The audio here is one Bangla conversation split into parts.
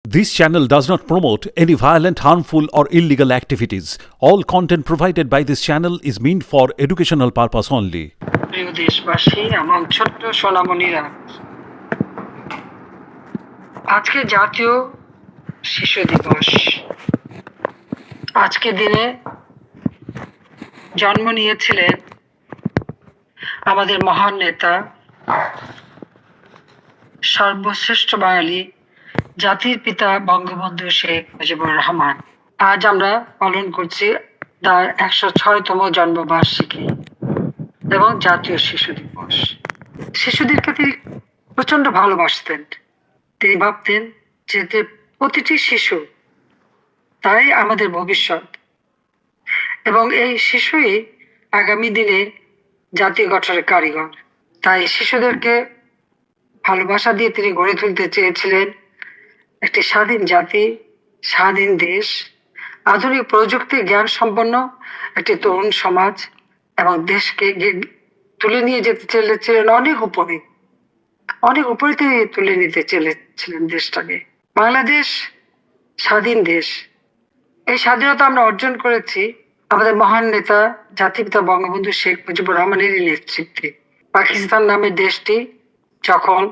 This channel does not promote any violent, harmful, or illegal activities. All content provided by this channel is meant for educational purpose only. প্রিয় দেশবাসী এবং ছোট্ট সোনামণিরা, আজকে জাতীয় শিশু দিবস। আজকে দিনে জন্ম নিয়েছিলেন আমাদের মহান নেতা, সর্বশ্রেষ্ঠ বাঙালি, জাতির পিতা বঙ্গবন্ধু শেখ মুজিবুর রহমান। আজ আমরা পালন করছি তার 106তম জন্মবার্ষিকী এবং জাতীয় শিশু দিবস। শিশুদেরকে তিনি প্রচন্ড ভালোবাসতেন। তিনি ভাবতেন যে প্রতিটি শিশু তাই আমাদের ভবিষ্যৎ, এবং এই শিশুই আগামী দিনে জাতীয় গঠনের কারিগর। তাই শিশুদেরকে ভালোবাসা দিয়ে তিনি গড়ে তুলতে চেয়েছিলেন একটি স্বাধীন জাতি, স্বাধীন দেশ, আধুনিক প্রযুক্তি জ্ঞান সম্পন্ন একটি তরুণ সমাজ, এবং দেশকে তুলে নিয়ে যেতে চেয়েছিলেন অনেক উপরে তিনি তুলে নিতে চেয়েছিলেন দেশটাকে। বাংলাদেশ স্বাধীন দেশ। এই স্বাধীনতা আমরা অর্জন করেছি আমাদের মহান নেতা জাতিপিতা বঙ্গবন্ধু শেখ মুজিবুর রহমানেরই নেতৃত্বে। পাকিস্তান নামের দেশটি যখন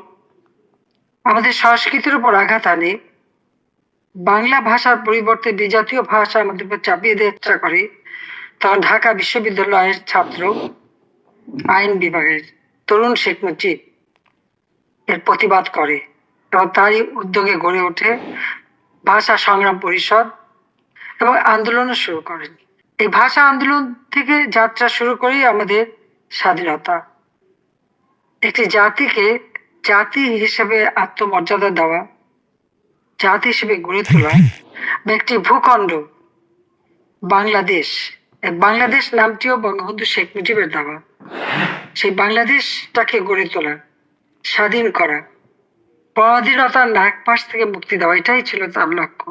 আমাদের সংস্কৃতির উপর আঘাত আনে, বাংলা ভাষার পরিবর্তে বিজাতীয় ভাষা আমাদের উপর চাপিয়ে দেওয়ার চেষ্টা করে, তখন ঢাকা বিশ্ববিদ্যালয়ের ছাত্র, আইন বিভাগের তরুণ শেখ মুজিব এর প্রতিবাদ করে, এবং তারই উদ্যোগে গড়ে ওঠে ভাষা সংগ্রাম পরিষদ, এবং আন্দোলনও শুরু করেন। এই ভাষা আন্দোলন থেকে যাত্রা শুরু করেই আমাদের স্বাধীনতা। একটি জাতিকে জাতি হিসেবে আত্মমর্যাদা দেওয়া, জাতি হিসেবে গড়ে তোলা, একটি ভূখণ্ড বাংলাদেশ, বাংলাদেশ নামটিও বঙ্গবন্ধু শেখ মুজিবের দেওয়া। সেই বাংলাদেশটাকে গড়ে তোলা, স্বাধীন করা, পরাধীনতার নাগপাশ থেকে মুক্তি দেওয়া, এটাই ছিল তার লক্ষ্য।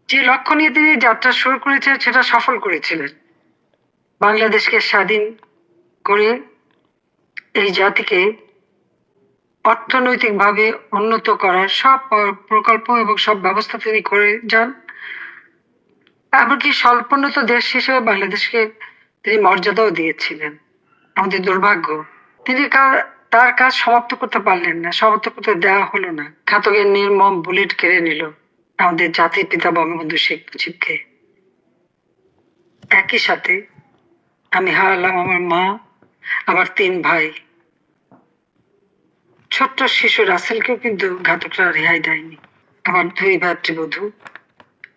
যে লক্ষ্য নিয়ে তিনি যাত্রা শুরু করেছেন সেটা সফল করেছিলেন। বাংলাদেশকে স্বাধীন করে এই জাতিকে অর্থনৈতিকভাবে উন্নত করার সব প্রকল্প এবং সব ব্যবস্থা তিনি করে যান। এমনকি স্বল্পোন্নত দেশ হিসেবে বাংলাদেশকে তিনি মর্যাদাও দিয়েছিলেন। আমাদের দুর্ভাগ্য তিনি তার কাজ সমাপ্ত করতে পারলেন না, সমাপ্ত করতে দেওয়া হলো না। ঘাতকের নির্মম বুলেট কেড়ে নিল আমাদের জাতির পিতা বঙ্গবন্ধু শেখ মুজিবকে। একই সাথে আমি হারালাম আমার মা, আমার 3 ভাই। ছোট্ট শিশু রাসেলকেও কিন্তু ঘাতকরা রেহাই দেয়নি। আমার 2 ভাতৃবধূ,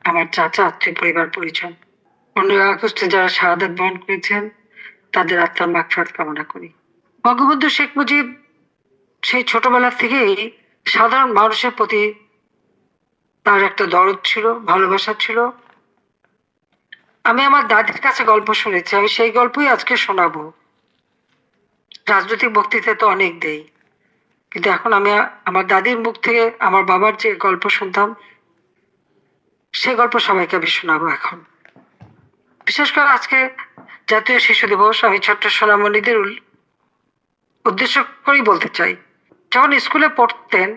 আমার চাচা, আত্মীয়, পরিবার পরিজন। 15 আগস্টে যারা শাহাদাত বরণ করেছেন তাদের আত্মার মাগফিরাত কামনা করি। বঙ্গবন্ধু শেখ মুজিব সেই ছোটবেলা থেকেই সাধারণ মানুষের প্রতি তার একটা দরদ ছিল, ভালোবাসা ছিল। আমি আমার দাদির কাছে গল্প শুনেছি, আমি সেই গল্পই আজকে শোনাবো। রাজনৈতিক বক্তৃতা তো অনেক দেই, কিন্তু এখন আমি আমার দাদির মুখ থেকে আমার বাবার যে গল্প শুনতাম সে গল্প সবাইকে আমি শোনাবো এখন। বিশেষ করে আজকে জাতীয় শিশু দিবস, আমি ছোট্ট সোনামণিদের উদ্দেশ্য করেই বলতে চাই। যখন স্কুলে পড়তেন,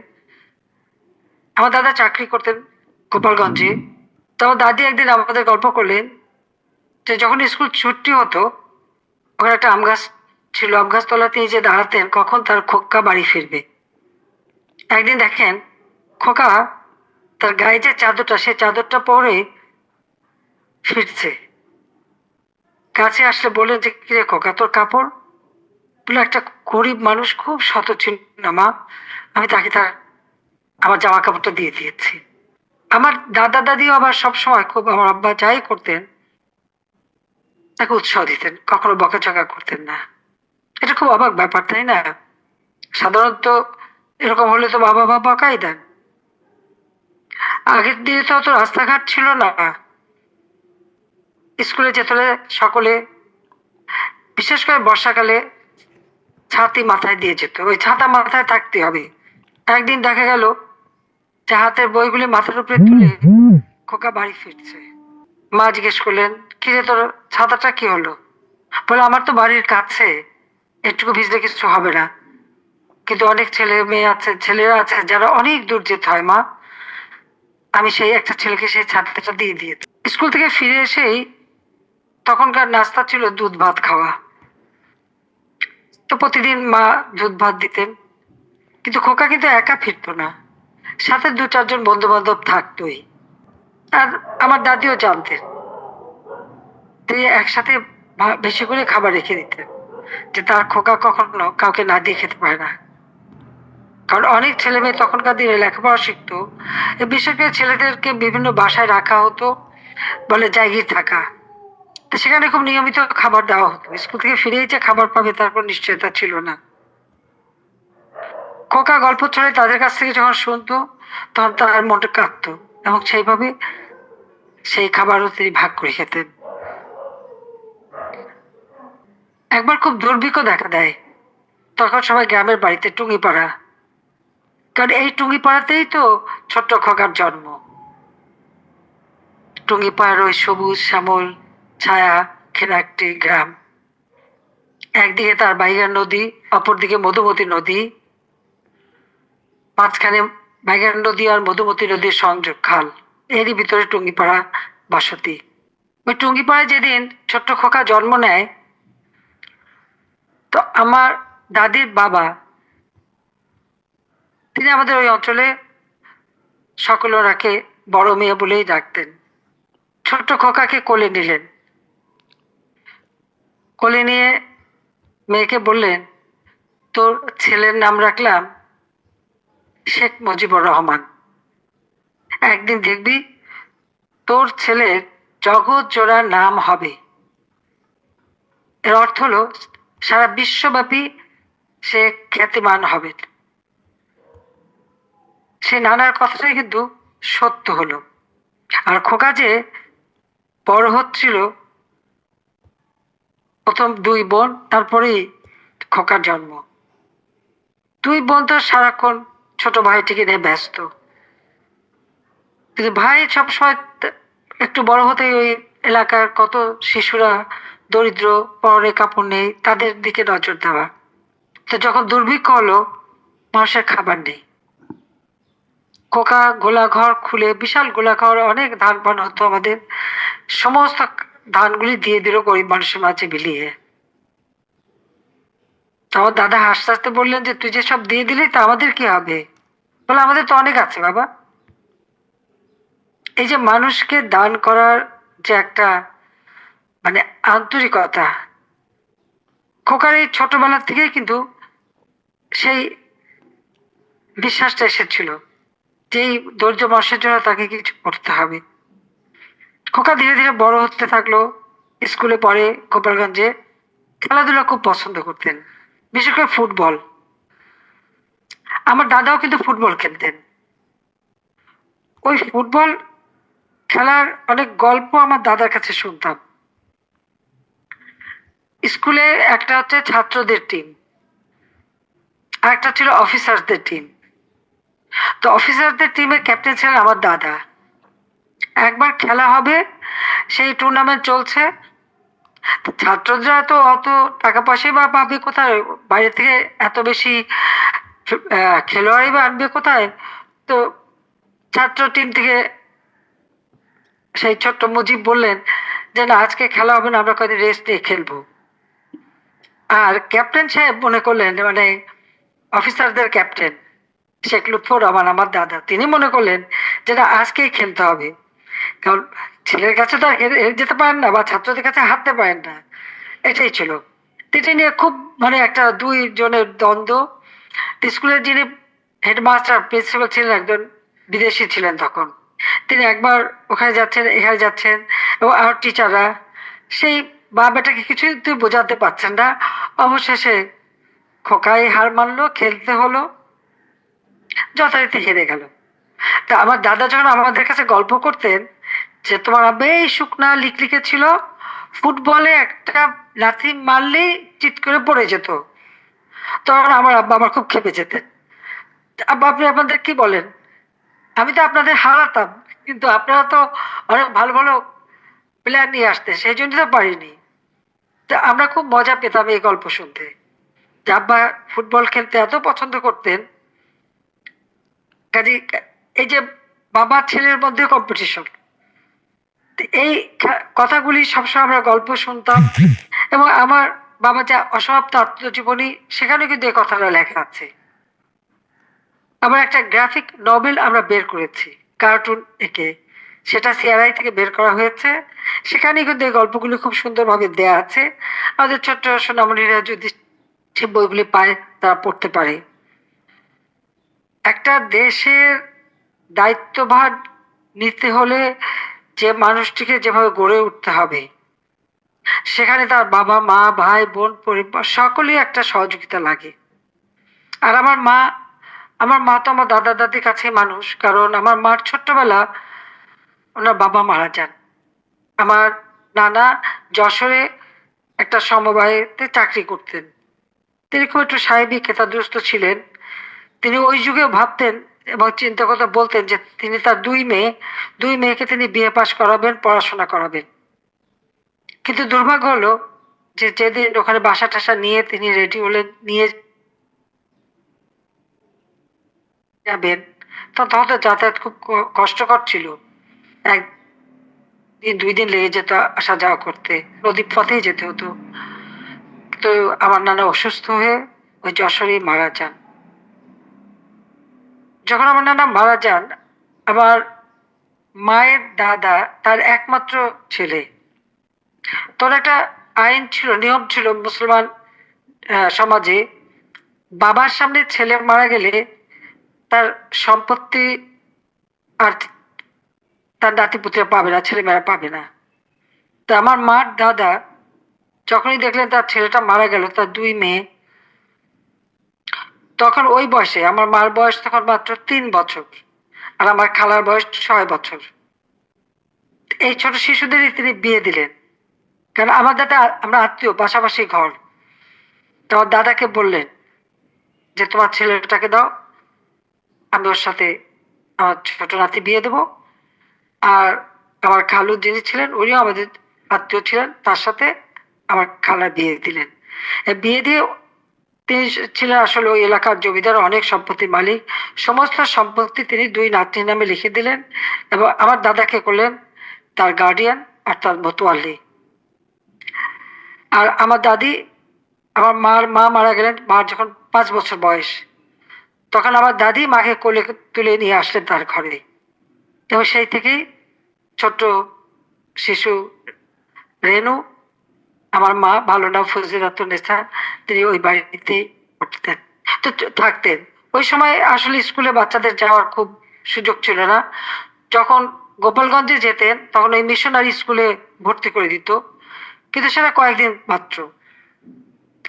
আমার দাদা চাকরি করতেন গোপালগঞ্জে। তখন দাদি একদিন আমাদের গল্প করলেন যে যখন স্কুল ছুটি হতো, ওখানে একটা আম গাছ ছিল, আম গাছ তলাতে যে দাঁড়াতেন কখন তার খোকা বাড়ি ফিরবে। একদিন দেখেন খোকা তার গায়ে যে চাদরটা, সে চাদরটা পরে ফিরছে। কাছে আসলে বললেন যে কিরে খোকা, তোর কাপড়? বলে একটা গরিব মানুষ, খুব শত ছিল না মা, আমি তাকে তার আমার জামা কাপড়টা দিয়ে দিয়েছি। আমার দাদা দাদিও আবার সবসময় খুব, আমার আব্বা যাই করতেন তাকে উৎসাহ দিতেন, কখনো বকাঝকা করতেন না। এটা খুব অবাক ব্যাপার, তাই না? সাধারণত এরকম হলে তো বাবা বকাই দেন। আগের দিনে তো অত রাস্তাঘাট ছিল না, স্কুলে যেতে হলে সকলে, বিশেষ করে বর্ষাকালে, ছাতি মাথায় দিয়ে যেত। ওই ছাতা মাথায় থাকতে হবে। একদিন দেখা গেল যে হাতের বইগুলি মাথার উপরে তুলে খোকা বাড়ি ফিরছে। মা জিজ্ঞেস করলেন, কিরে তোর ছাতাটা কি হলো? বলে আমার তো বাড়ির কাছে, একটুকু ভিজলে কিছু হবে না, কিন্তু অনেক ছেলে মেয়ে আছে, ছেলেরা আছে যারা অনেক দূর যেতে হয় মা, আমি সেই একটা ছেলেকে সেই ছাত্রটা দিয়ে দিয়েছি। স্কুল থেকে ফিরে এসেই তখনকার নাস্তা ছিল দুধ ভাত খাওয়া। তো প্রতিদিন মা দুধ ভাত দিতেন, কিন্তু খোকা কিন্তু একা ফিরতো না, সাথে দু চারজন বন্ধু বান্ধব থাকতোই। আর আমার দাদিও জানতেন, তিনি একসাথে বেশি করে খাবার রেখে দিতেন, যে তার খোকা কখনো কাউকে না দিয়ে খেতে পারে না। কারণ অনেক ছেলে মেয়ে তখনকার দিনে লেখাপড়া শিখতো, বিশেষ করে ছেলেদেরকে বিভিন্ন বাসায় রাখা হতো, বলে জায়গির থাকা। তো সেখানে খুব নিয়মিত খাবার দেওয়া হতো, স্কুল থেকে ফিরেই যে খাবার পাবে তার কোনো নিশ্চয়তা ছিল না। খোকা গল্প ছড়ে তাদের কাছ থেকে যখন শুনতো, তখন তার মনটা কাঁদতো, এবং সেইভাবে সেই খাবারও তিনি ভাগ করে খেতেন। একবার খুব দুর্ভিক্ষ দেখা দেয়, তখন সবাই গ্রামের বাড়িতে টুঙ্গিপাড়া, কারণ এই টুঙ্গিপাড়াতেই তো ছোট্ট খোকার জন্ম। টুঙ্গিপাড়ার ওই সবুজ শ্যামল ছায়া ঘেরা একটি গ্রাম, একদিকে তার বাইগান নদী, অপরদিকে মধুমতি নদী, মাঝখানে বাইগান নদী আর মধুমতি নদীর সংযোগ খাল, এরই ভিতরে টুঙ্গিপাড়া বসতি। ওই টুঙ্গিপাড়ায় যেদিন ছোট্ট খোকা জন্ম নেয়, তো আমার দাদির বাবা, তিনি আমাদের ওই অঞ্চলে সকল ওনাকে বড় মেয়ে বলেই ডাকতেন। ছোট্ট খোকাকে কোলে নিলেন, কোলে নিয়ে মেয়েকে বললেন, তোর ছেলের নাম রাখলাম শেখ মুজিবুর রহমান। একদিন দেখবি তোর ছেলের জগৎ জোড়া নাম হবে। এর অর্থ হলো সারা বিশ্বব্যাপী সে খ্যাতিমান হবে। সে নানার কথাটাই কিন্তু সত্য হলো। আর খোকা যে বড় হচ্ছিল, প্রথম দুই বোন, তারপরেই খোকার জন্ম। দুই বোন তো সারাক্ষণ ছোট ভাইটিকে নিয়ে ব্যস্ত, কিন্তু ভাই সবসময় একটু বড় হতে ওই এলাকার কত শিশুরা দরিদ্র, পরনে কাপড় নেই, তাদের দিকে নজর দেওয়া। তো যখন দুর্ভিক্ষ হলো, মানুষের খাবার নেই, খোকা গোলাঘর খুলে, বিশাল গোলাঘর, অনেক ধান পান হতো আমাদের, সমস্ত ধানগুলি দিয়ে দিল গরিব মানুষের মাঝে বিলিয়ে। তখন দাদা হাসতে হাসতে বললেন যে তুই যে সব দিয়ে দিলি, তা আমাদের কি হবে? বলে আমাদের তো অনেক আছে বাবা। এই যে মানুষকে দান করার যে একটা মানে আন্তরিকতা, খোকার এই ছোটবেলা থেকেই কিন্তু সেই বিশ্বাসটা এসেছিল যে এই ধৈর্য মানুষের জন্য তাকে কিছু করতে হবে। খোকা ধীরে ধীরে বড় হতে থাকলো, স্কুলে পড়ে গোপালগঞ্জে। খেলাধুলা খুব পছন্দ করতেন, বিশেষ করে ফুটবল। আমার দাদাও কিন্তু ফুটবল খেলতেন। ওই ফুটবল খেলার অনেক গল্প আমার দাদার কাছে শুনতাম। স্কুলে একটা হচ্ছে ছাত্রদের টিম, আর একটা ছিল অফিসারদের টিম। তো অফিসারদের টিমের ক্যাপ্টেন ছিলেন আমার দাদা। একবার খেলা হবে, সেই টুর্নামেন্ট চলছে, ছাত্ররা তো অত টাকা পয়সাই বা পাবে কোথায়, বাইরে থেকে এত বেশি খেলোয়াড়ই বা আনবে কোথায়? তো ছাত্র টিম থেকে সেই ছোট্ট মুজিব বললেন যে না, আজকে খেলা হবে না, আমরা কয়েকদিন রেস্ট নিয়ে খেলবো। আর ক্যাপ্টেন সাহেব মনে করলেন, মানে অফিসারদের ক্যাপ্টেন শেখ লুৎফর রহমান আমার দাদা, তিনি মনে করলেন যে না, আজকেই খেলতে হবে। কারণ ছেলের কাছে তো হেরে যেতে পারেন না, বা ছাত্রদের কাছে হারতে পারেন না, এটাই ছিল। এটা নিয়ে খুব মানে একটা দুই জনের দ্বন্দ্ব। স্কুলের যিনি হেডমাস্টার প্রিন্সিপাল ছিলেন, একজন বিদেশি ছিলেন তখন, তিনি একবার ওখানে যাচ্ছেন, এখানে যাচ্ছেন, এবং আর টিচাররা সেই বাপ বেটাকে কিছুই তুই বোঝাতে পারছেন না। অবশেষে খোকাই হার মানলো, খেলতে হলো, যথারীতি হেরে গেল। তা আমার দাদা যখন আমাদের কাছে গল্প করতেন যে তোমার আব্বা এই শুকনা লিকলিকে ছিল, ফুটবলে একটা লাথি মারলেই চিৎ করে পড়ে যেত, তখন আমার আব্বা আমার খুব খেপে যেতেন। আব্বা আপনি আপনাদের কি বলেন, আমি তো আপনাদের হারাতাম, কিন্তু আপনারা তো অনেক ভালো ভালো প্লেয়ার নিয়ে আসতেন, সেই জন্য তো পারিনি। তা আমরা খুব মজা পেতাম এই গল্প শুনতে, যে আব্বা ফুটবল খেলতে এত পছন্দ করতেন। কাজে এই যে বাবা ছেলের মধ্যে কম্পিটিশন। এই কথাগুলি সবসময় আমরা গল্প শুনতাম, এবং আমার বাবা যা অসমাপ্ত আত্মজীবনী সেখানে কিন্তু এই কথাটা লেখা আছে। আবার একটা গ্রাফিক নভেল আমরা বের করেছি কার্টুন এঁকে, সেটা সিআরআই থেকে বের করা হয়েছে। সেখানে কিন্তু এই গল্পগুলি খুব সুন্দরভাবে দেয়া আছে। আমাদের ছোট্ট সোনামণিরা যদি সে বইগুলি পায় তারা পড়তে পারে। একটা দেশের দায়িত্বভার নিতে হলে যে মানুষটিকে যেভাবে গড়ে উঠতে হবে, সেখানে তার বাবা মা ভাই বোন পরিবার সকলেই একটা সহযোগিতা লাগে। আর আমার মা তো আমার দাদা দাদির কাছে মানুষ, কারণ আমার মার ছোট্টবেলা ওনার বাবা মারা যান। আমার নানা যশোরে একটা সমবায়তে চাকরি করতেন। তিনি খুব একটু সাহেবী খেতাদুরস্ত ছিলেন। তিনি ওই যুগেও ভাবতেন এবং চিন্তা করতে বলতেন যে তিনি তার দুই মেয়েকে তিনি বিয়ে পাশ করাবেন, পড়াশোনা করাবেন। কিন্তু দুর্ভাগ্য হলো যে যেদিন ওখানে বাসা টাসা নিয়ে তিনি রেডি হলেন নিয়ে যাবেন, তখন তো যাতায়াত খুব কষ্টকর ছিল। একদিন 2 দিন লেগে যেত আসা যাওয়া করতে, নদী পথেই যেতে হতো। তো আমার নানা অসুস্থ হয়ে ওই যশোরেই মারা যান। যখন আমার নানা মারা যান, আমার মায়ের দাদা তার একমাত্র ছেলে। তোর একটা আইন ছিল, নিয়ম ছিল মুসলমান সমাজে, বাবার সামনে ছেলে মারা গেলে তার সম্পত্তি আর তার নাতিপুতিরা পাবে না, ছেলেমেয়েরা পাবে না। তা আমার মার দাদা যখনই দেখলেন তার ছেলেটা মারা গেল, তার 2 মেয়ে, তখন ওই বয়সে আমার মার বয়স তখন মাত্র 3 বছর আর আমার খালার বয়স 6 বছর। এই ছোট শিশুদেরই তিনি বিয়ে দিলেন, কারণ আমার দাদা, আমরা আত্মীয়, পাশাপাশি ঘর। তো আমার দাদাকে বললেন যে তোমার ছেলেটাকে দাও, আমি ওর সাথে আমার ছোট নাতি বিয়ে দেবো। আর আমার খালু যিনি ছিলেন উনিও আমাদের আত্মীয় ছিলেন, তার সাথে আমার খালার বিয়ে দিলেন। বিয়ে দিয়ে তিনি ছিলেন আসলে ওই এলাকার জমিদার, অনেক সম্পত্তির মালিক। সমস্ত সম্পত্তি তিনি 2 নাতনির নামে লিখে দিলেন এবং আমার দাদাকে করলেন তার গার্ডিয়ান আর তার মতোয়ালি। আর আমার দাদি, আমার মা মারা গেলেন মার যখন 5 বছর বয়স, তখন আমার দাদি মাকে কোলে তুলে নিয়ে আসলেন তার ঘরে। এবং সেই থেকেই ছোট্ট শিশু রেনু, আমার মা, ভালো নাম ফজিলাতুন্নেসা, তিনি ওই বাড়িতে পড়তেন, তো থাকতেন। ওই সময় আসলে স্কুলে বাচ্চাদের যাওয়ার খুব সুযোগ ছিল না। যখন গোপালগঞ্জে যেতেন তখন ওই মিশনারি স্কুলে ভর্তি করে দিত, কিন্তু সেটা কয়েকদিন মাত্র।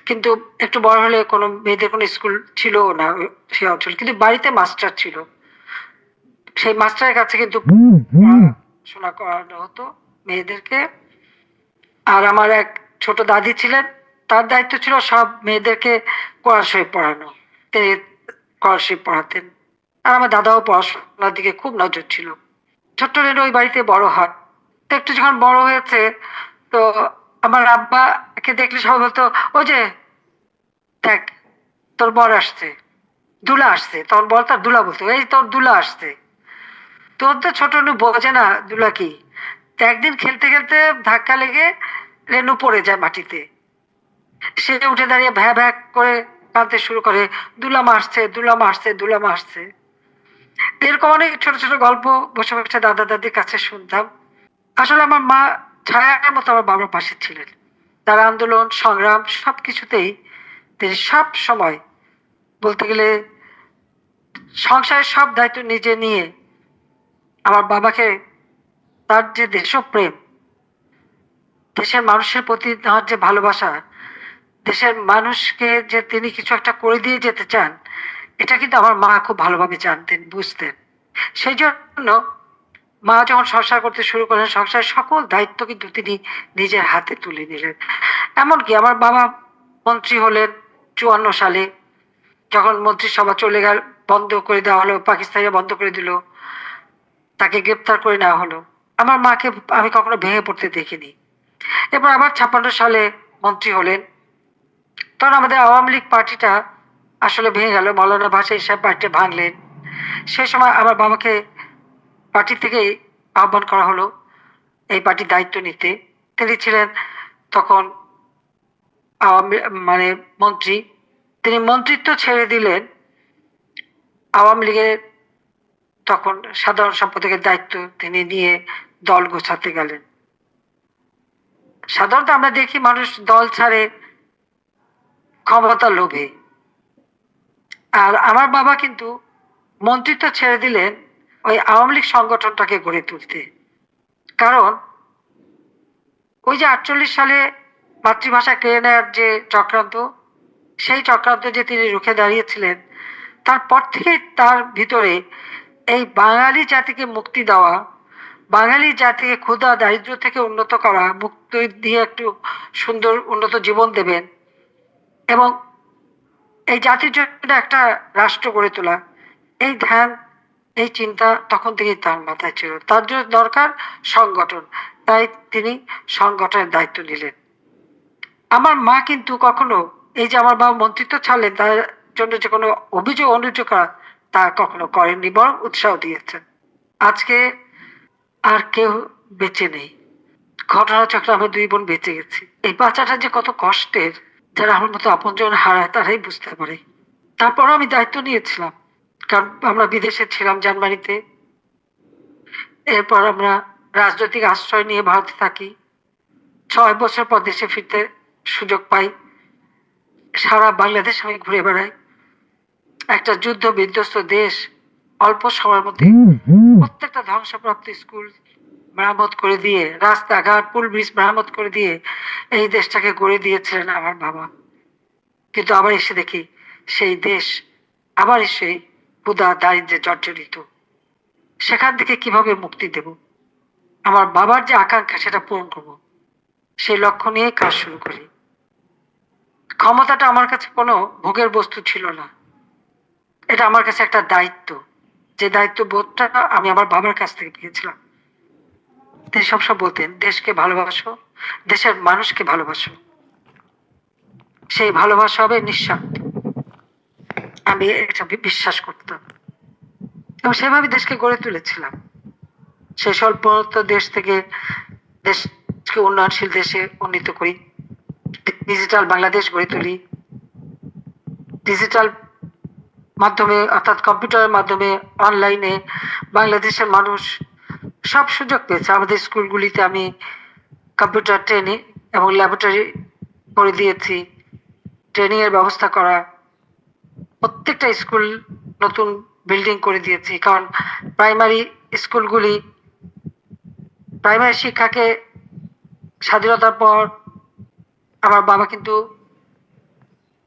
কিন্তু একটু বড় হলে কোনো মেয়েদের কোনো স্কুল ছিল না সেই অঞ্চল, কিন্তু বাড়িতে মাস্টার ছিল, সেই মাস্টারের কাছে কিন্তু পড়াশোনা করানো হতো মেয়েদেরকে। আর আমার এক ছোট দাদি ছিলেন, তার দায়িত্ব ছিল সব মেয়েদেরকে কোরআন শরীফ পড়ানো, তিনি কোরআন শরীফ পড়াতেন। আর আমার দাদাও পড়াশোনার দিকে খুব নজর ছিল। ছোট্ট রেনু ওই বাড়িতে বড় হয়। তো একটু যখন বড় হয়েছে, তো আমার আব্বাকে দেখলে সবাই বলতো, ওই যে দেখ তোর বর আসছে, দুলা আসছে, তখন বল তার দুলা বলতো, এই তোর দুলা আসছে। তোর তো ছোট রেনু বোঝে না দুলা কি। তো একদিন খেলতে খেলতে ধাক্কা লেগে রেনু পড়ে যায় মাটিতে। সে উঠে দাঁড়িয়ে ভ্যা ভ্যা করে কাঁদতে শুরু করে, দুলা মারছে, দুলা মারছে, দুলা মারছে। এরকম অনেক ছোট ছোট গল্প বসে বসে দাদা দাদির কাছে শুনতাম। আসলে আমার মা ছায়ার মতো আমার বাবার পাশে ছিলেন। তার আন্দোলন সংগ্রাম সবকিছুতেই তিনি সব সময়, বলতে গেলে সংসারের সব দায়িত্ব নিজে নিয়ে আমার বাবাকে, তার যে দেশপ্রেম, দেশের মানুষের প্রতি তার যে ভালোবাসা, দেশের মানুষকে যে তিনি কিছু একটা করে দিয়ে যেতে চান, এটা কিন্তু আমার মা খুব ভালোভাবে জানতেন, বুঝতেন। সেই জন্য মা যখন সংসার করতে শুরু করলেন, সংসারের সকল দায়িত্ব কিন্তু তিনি নিজের হাতে তুলে নিলেন। এমনকি আমার বাবা মন্ত্রী হলেন 54 সালে, যখন মন্ত্রিসভা চলে গেল, বন্ধ করে দেওয়া হলো, পাকিস্তানিরা বন্ধ করে দিল, তাকে গ্রেপ্তার করে নেওয়া হলো, আমার মাকে আমি কখনো ভেঙে পড়তে দেখিনি। এরপর আবার 56 সালে মন্ত্রী হলেন, তখন আমাদের আওয়ামী লীগ পার্টিটা আসলে ভেঙে গেল, মৌলানা ভাসানী সাহেব পার্টি ভাঙলেন। সেই সময় আমার বাবাকে পার্টি থেকেই আহ্বান করা হলো এই পার্টির দায়িত্ব নিতে। তিনি ছিলেন তখন আওয়ামী মানে মন্ত্রী। তিনি মন্ত্রিত্ব ছেড়ে দিলেন, আওয়ামী লীগের তখন সাধারণ সম্পাদকের দায়িত্ব তিনি নিয়ে দল গোছাতে গেলেন। সাধারণত আমরা দেখি মানুষ দল ছাড়ে ক্ষমতা লোভে, আর আমার বাবা কিন্তু মন্ত্রিত্ব ছেড়ে দিলেন ওই আওয়ামী লীগ সংগঠনটাকে গড়ে তুলতে। কারণ ওই যে 48 সালে মাতৃভাষা কেড়ে নেওয়ার যে চক্রান্ত, সেই চক্রান্ত যে তিনি রুখে দাঁড়িয়েছিলেন, তারপর থেকে তার ভিতরে এই বাঙালি জাতিকে মুক্তি দেওয়া, বাঙালি জাতিকে ক্ষুধা দারিদ্র্য থেকে উন্নত করা, মুক্তি দিয়ে একটু সুন্দর উন্নত জীবন দেবেন এবং এই জাতির জন্য একটা রাষ্ট্র গড়ে তোলা, এই ধ্যান, এই চিন্তা তখন থেকেই তার মাথায় ছিল। তার জন্য দরকার সংগঠন, তাই তিনি সংগঠনের দায়িত্ব নিলেন। আমার মা কিন্তু কখনো এই যে আমার বাবা মন্ত্রিত্ব ছাড়লেন তার জন্য যে কোনো অভিযোগ অনুযোগ করা তা কখনো করেননি, বরং উৎসাহ দিয়েছেন। আজকে আর কেউ বেঁচে নেই, ঘটনাচক্রে আমরা 2 বোন বেঁচে গেছি। এই বাচ্চাটা যে কত কষ্টের, যারা আমার মতো আপনজন হারায় তারাই বুঝতে পারে। তারপরও আমি দায়িত্ব নিয়েছিলাম, কারণ আমরা বিদেশে ছিলাম, জার্মানিতে। এরপর আমরা রাজনৈতিক আশ্রয় নিয়ে ভারতে থাকি। 6 বছর পর দেশে ফিরতে সুযোগ পাই। সারা বাংলাদেশ আমি ঘুরে বেড়াই। একটা যুদ্ধ বিধ্বস্ত দেশ, অল্প সময়ের মধ্যে প্রত্যেকটা ধ্বংসপ্রাপ্ত স্কুল মেরামত করে দিয়ে, রাস্তাঘাট পুল ব্রিজ মেরামত করে দিয়ে এই দেশটাকে গড়ে দিয়েছিলেন আমার বাবা। কিন্তু আবার এসে দেখি সেই দেশ আবার এসে ক্ষুধা দারিদ্র্যে জর্জরিত। সেখান থেকে কিভাবে মুক্তি দেব, আমার বাবার যে আকাঙ্ক্ষা সেটা পূরণ করবো, সেই লক্ষ্য নিয়ে কাজ শুরু করি। ক্ষমতাটা আমার কাছে কোনো ভোগের বস্তু ছিল না, এটা আমার কাছে একটা দায়িত্ব, যে দায়িত্ব বোধটা আমি আমার বাবার কাছ থেকে পেয়েছিলাম। তিনি সবসময় বলতেন, দেশকে ভালোবাসো, দেশের মানুষকে ভালোবাসো, সেই ভালোবাসা হবে নিঃস্বার্থ। আমি এটা বিশ্বাস করতাম এবং সেভাবে দেশকে গড়ে তুলেছিলাম। সেই স্বল্পোন্নত দেশ থেকে দেশকে উন্নয়নশীল দেশে উন্নীত করি, ডিজিটাল বাংলাদেশ গড়ে তুলি। ডিজিটাল মাধ্যমে অর্থাৎ কম্পিউটারের মাধ্যমে অনলাইনে বাংলাদেশের মানুষ সব সুযোগ পেয়েছে। আমাদের স্কুলগুলিতে আমি কম্পিউটার ট্রেনিং এবং ল্যাবরেটরি করে দিয়েছি, ট্রেনিং এর ব্যবস্থা করা। প্রত্যেকটা স্কুল নতুন বিল্ডিং করে দিয়েছি, কারণ প্রাইমারি স্কুলগুলি প্রাইমারি শিক্ষাকে স্বাধীনতার পর আমার বাবা কিন্তু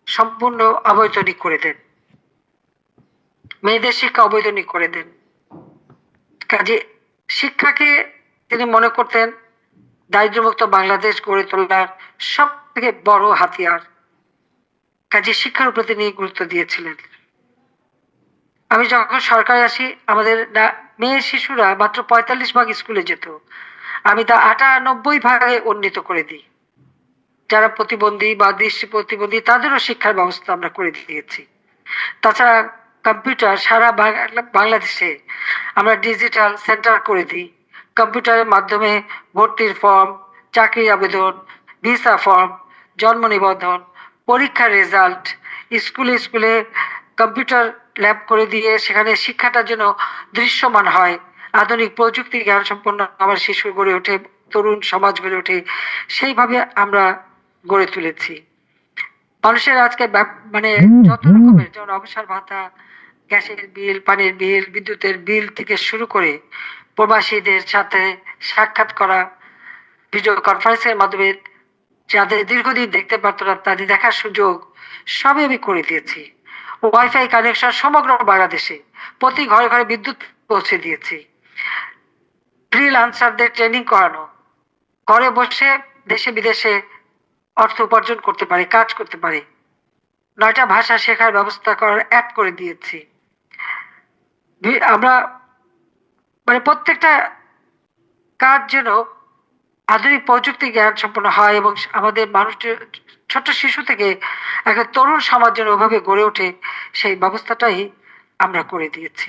সম্পূর্ণ অবৈতনিক করে দেন, মেয়েদের শিক্ষা অবৈতনিক করে দেন। কাজে শিক্ষাকে তিনি মনে করতেন দারিদ্র্যমুক্ত বাংলাদেশ গড়ে তোলার সব থেকে বড় হাতিয়ার। কাজে শিক্ষার উপর তিনি গুরুত্ব দিয়েছিলেন। আমি যখন সরকারে আসি, আমাদের মেয়ে শিশুরা মাত্র 45 ভাগ স্কুলে যেত, আমি তা 98 ভাগে উন্নীত করে দিই। যারা প্রতিবন্ধী বা দৃষ্টি প্রতিবন্ধী তাদেরও শিক্ষার ব্যবস্থা আমরা করে দিয়েছি। তাছাড়া কম্পিউটার সারা বাংলাদেশে আমরা ডিজিটাল সেন্টার করে দিই। কম্পিউটারের মাধ্যমে ভর্তির ফর্ম, চাকরির আবেদন, ভিসা ফর্ম, জন্ম নিবন্ধন, পরীক্ষার রেজাল্ট, স্কুলে স্কুলে কম্পিউটার ল্যাব করে দিয়ে সেখানে শিক্ষাটা যেন দৃশ্যমান হয়, আধুনিক প্রযুক্তি জ্ঞান সম্পন্ন আমার শিশু গড়ে ওঠে, তরুণ সমাজ গড়ে ওঠে, সেইভাবে আমরা গড়ে তুলেছি। মানুষের আজকে মানে যত রকমের, যেমন অবসর ভাতা, গ্যাসের বিল, পানির বিল, বিদ্যুতের বিল থেকে শুরু করে প্রবাসীদের সাথে সাক্ষাৎ করা, ভিডিও কনফারেন্সের মাধ্যমে যাদের দীর্ঘদিন দেখতে পারতো না তাদের দেখার সুযোগ সবই আমি করে দিয়েছি। ওয়াইফাই কানেকশন সমগ্র বাংলাদেশে, প্রতি ঘরে ঘরে বিদ্যুৎ পৌঁছে দিয়েছি। ফ্রিল্যান্সারদের ট্রেনিং করানো, ঘরে বসে দেশে বিদেশে অর্থ উপার্জন করতে পারে, কাজ করতে পারে। 9টা ভাষা শেখার ব্যবস্থা করার অ্যাপ করে দিয়েছি। আমরা মানে প্রত্যেকটা কাজ যেন আধুনিক প্রযুক্তি জ্ঞান সম্পন্ন হয় এবং আমাদের মানুষের ছোট শিশু থেকে একটা তরুণ সমাজ যেন ওভাবে গড়ে ওঠে, সেই ব্যবস্থাটাই আমরা করে দিয়েছি।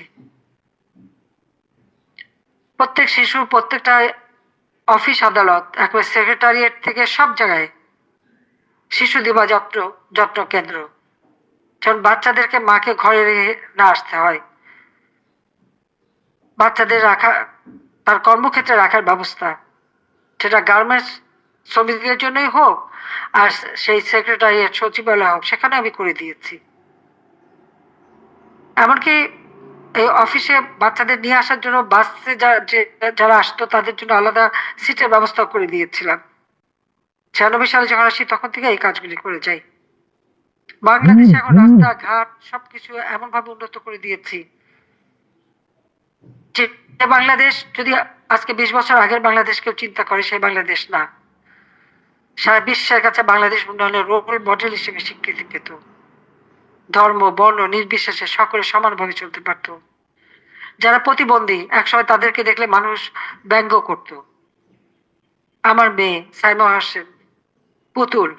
প্রত্যেক শিশু, প্রত্যেকটা অফিস আদালত, একেবারে সেক্রেটারিয়েট থেকে সব জায়গায় শিশু দিবা যত্ন কেন্দ্র, যেমন বাচ্চাদেরকে মাকে ঘরে রেখে না আসতে হয়, বাচ্চাদের রাখা, তার কর্মক্ষেত্রে রাখার ব্যবস্থা, সেটা গার্মেন্টস শ্রমিকদের জন্যই হোক আর সেই সেক্রেটারিয়েট সচিবালয় হোক, সেখানে আমি করে দিয়েছি। এমনকি এই অফিসে বাচ্চাদের নিয়ে আসার জন্য বাসে যারা আসতো তাদের জন্য আলাদা সিটের ব্যবস্থা করে দিয়েছিলাম। 96 সালে যখন আসি তখন থেকে এই কাজগুলি করে যাই। বাংলাদেশে এখন রাস্তাঘাট সবকিছু এমন ভাবে উন্নত করে দিয়েছি যে বাংলাদেশ যদি আজকে 20 বছর আগের বাংলাদেশ কেউ চিন্তা করে, সেই বাংলাদেশ না। সারা বিশ্বের কাছে বাংলাদেশ উন্নয়নের রোল মডেল হিসেবে স্বীকৃতি পেত। ধর্ম বর্ণ নির্বিশেষে সকলে সমানভাবে চলতে পারত। যারা প্রতিবন্ধী একসময় তাদেরকে দেখলে মানুষ ব্যঙ্গ করত। আমার মেয়ে সাইমা হোসেন পুতুল,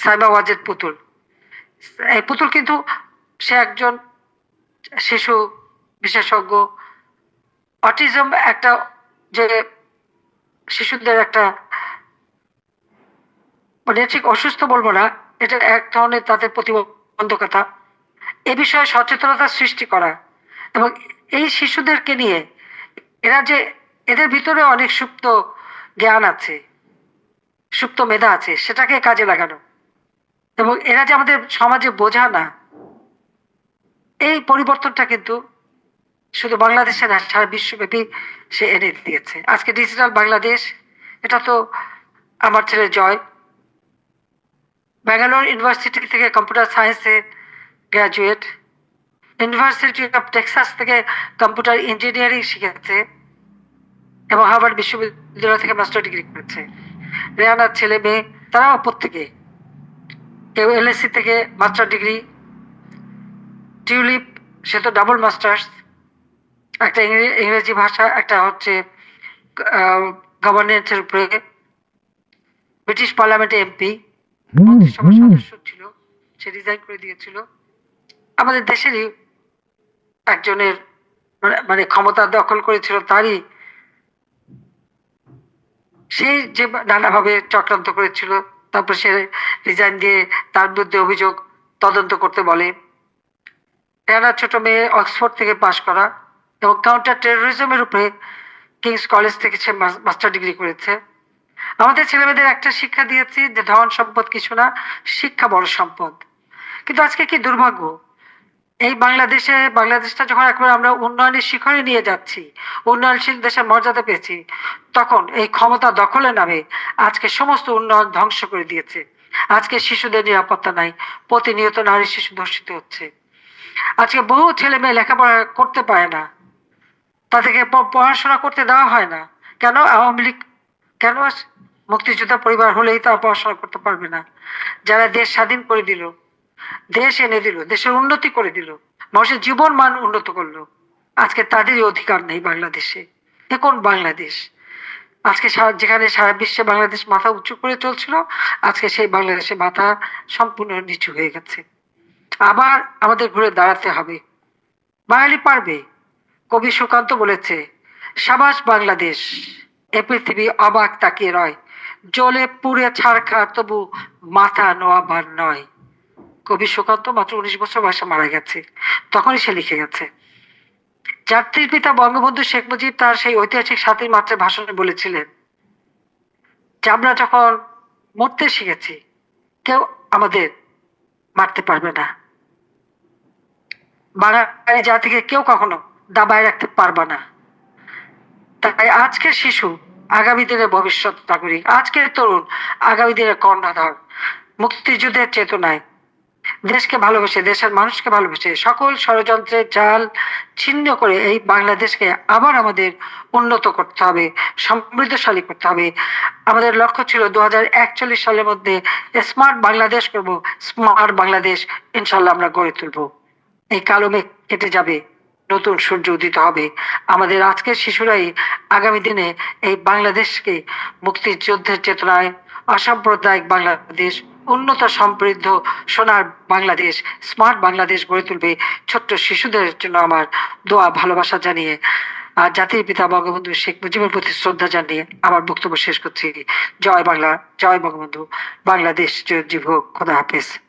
সাইমা ওয়াজেদ পুতুল, এই পুতুল কিন্তু সে একজন শিশু বিশেষজ্ঞ। অটিজম একটা, যে শিশুদের একটা, মানে ঠিক অসুস্থ বলবো না, এটা এক ধরনের তাদের প্রতিবন্ধকতা, এ বিষয়ে সচেতনতা সৃষ্টি করা এবং এই শিশুদেরকে নিয়ে এরা যে, এদের ভিতরে অনেক সুপ্ত জ্ঞান আছে, সুপ্ত মেধা আছে, সেটাকে কাজে লাগানো এবং এরা যে আমাদের সমাজে বোঝা না, এই পরিবর্তনটা কিন্তু শুধু বাংলাদেশে না, সারা বিশ্বব্যাপী সে এনে দিয়েছে। আজকে ডিজিটাল বাংলাদেশ, এটা তো আমার ছেলে জয় ব্যাঙ্গালোর ইউনিভার্সিটি থেকে কম্পিউটার সায়েন্সে গ্র্যাজুয়েট, ইউনিভার্সিটি অফ টেক্সাস থেকে কম্পিউটার ইঞ্জিনিয়ারিং শিখেছে এবং হার্ভার্ড বিশ্ববিদ্যালয় থেকে মাস্টার ডিগ্রি করেছে। রেহানার ছেলে মেয়ে তারাও প্রত্যেকে, কেউ এলএসসি থেকে মাস্টার ডিগ্রি, টিউলিপ সে তো ডাবল মাস্টার্স, একটা ইংরেজি ভাষা, একটা হচ্ছে গভর্নেন্সের উপরে, ব্রিটিশ পার্লামেন্টে এমপি, মন্ত্রিসভার সদস্য ছিল, সে রিজাইন করে দিয়েছিল। আমাদের দেশেরই একজনের মানে ক্ষমতা দখল করেছিল, তারই সেই যে নানাভাবে চক্রান্ত করেছিল, তারপর সে রিজাইন দিয়ে তার বিরুদ্ধে অভিযোগ তদন্ত করতে বলে। রেহানার ছোট মেয়ে অক্সফোর্ড থেকে পাশ করা এবং কাউন্টার টেরোরিজমের উপরে কিংস কলেজ থেকে সে মাস্টার ডিগ্রি করেছে। আমাদের ছেলেমেয়েদের একটা শিক্ষা দিয়েছি যে ধন সম্পদ কিছু না, শিক্ষা বড় সম্পদ। কিন্তু আজকে কি দুর্ভাগ্য, এই বাংলাদেশটা যখন একবার আমরা উন্নয়নের শিখরে নিয়ে যাচ্ছি, উন্নয়নশীল দেশের মর্যাদা পেয়েছি, তখন এই ক্ষমতা দখলে নামে আজকে সমস্ত উন্নয়ন ধ্বংস করে দিয়েছে। আজকে শিশুদের নিরাপত্তা নাই, প্রতিনিয়ত নারী শিশু ধর্ষিত হচ্ছে। আজকে বহু ছেলে মেয়ে লেখাপড়া করতে পারে না, তাদেরকে পড়াশোনা করতে দেওয়া হয় না। কেন? আওয়ামী লীগ, কেন? মুক্তিযোদ্ধা পরিবার হলেই তারা পড়াশোনা করতে পারবে না? যারা দেশ স্বাধীন করে দিল, দেশ এনে দিল, দেশের উন্নতি করে দিল, মানুষের জীবন মান উন্নত করলো, আজকে তাদেরই অধিকার নেই বাংলাদেশে। এ কোন বাংলাদেশ? আজকে যেখানে সারা বিশ্বে বাংলাদেশ মাথা উঁচু করে চলছিল, আজকে সেই বাংলাদেশে মাথা সম্পূর্ণ নিচু হয়ে গেছে। আবার আমাদের ঘুরে দাঁড়াতে হবে। বাঙালি পারবে। কবি সুকান্ত বলেছে, সাবাস বাংলাদেশ, এ পৃথিবী অবাক তাকিয়ে রয়, জ্বলে পুড়ে ছারখার তবু মাথা নোয়াবার নয়। কবি সুকান্ত মাত্র 19 বছর বয়সে মারা গেছে, তখনই সে লিখে গেছে। জাতির পিতা বঙ্গবন্ধু শেখ মুজিব তার সেই ঐতিহাসিক 7 মার্চের ভাষণে বলেছিলেন যে আমরা যখন মরতে শিখেছি, কেউ আমাদের মারতে পারবে না, বাঙালি জাতিকে কেউ কখনো দাবায় রাখতে পারবে না। তাই আজকের শিশু আগামী দিনের ভবিষ্যৎ নাগরিক, আজকের তরুণ আগামী দিনের কর্ণধার। মুক্তিযুদ্ধের চেতনায় দেশকে ভালোবেসে, দেশের মানুষকে ভালোবেসে, সকল ষড়যন্ত্রের জাল ছিন্ন করে এই বাংলাদেশকে আবার আমাদের উন্নত করতে হবে, সমৃদ্ধশালী করতে হবে। আমাদের লক্ষ্য ছিল 2041 সালের মধ্যে স্মার্ট বাংলাদেশ করব, স্মার্ট বাংলাদেশ ইনশাল্লাহ আমরা গড়ে তুলব। এই কালো মেঘ কেটে যাবে, নতুন সূর্য উদিত হবে। আমাদের আজকের শিশুরাই আগামী দিনে এই বাংলাদেশকে মুক্তিযুদ্ধের চেতনায় অসাম্প্রদায়িক বাংলাদেশ, উন্নত সমৃদ্ধ সোনার বাংলাদেশ, স্মার্ট বাংলাদেশ গড়ে তুলবে। ছোট্ট শিশুদের জন্য আমার দোয়া ভালোবাসা জানিয়ে আর জাতির পিতা বঙ্গবন্ধু শেখ মুজিবের প্রতি শ্রদ্ধা জানিয়ে আমার বক্তব্য শেষ করছি। জয় বাংলা, জয় বঙ্গবন্ধু, বাংলাদেশ চিরজীবী হোক। খোদা হাফেজ।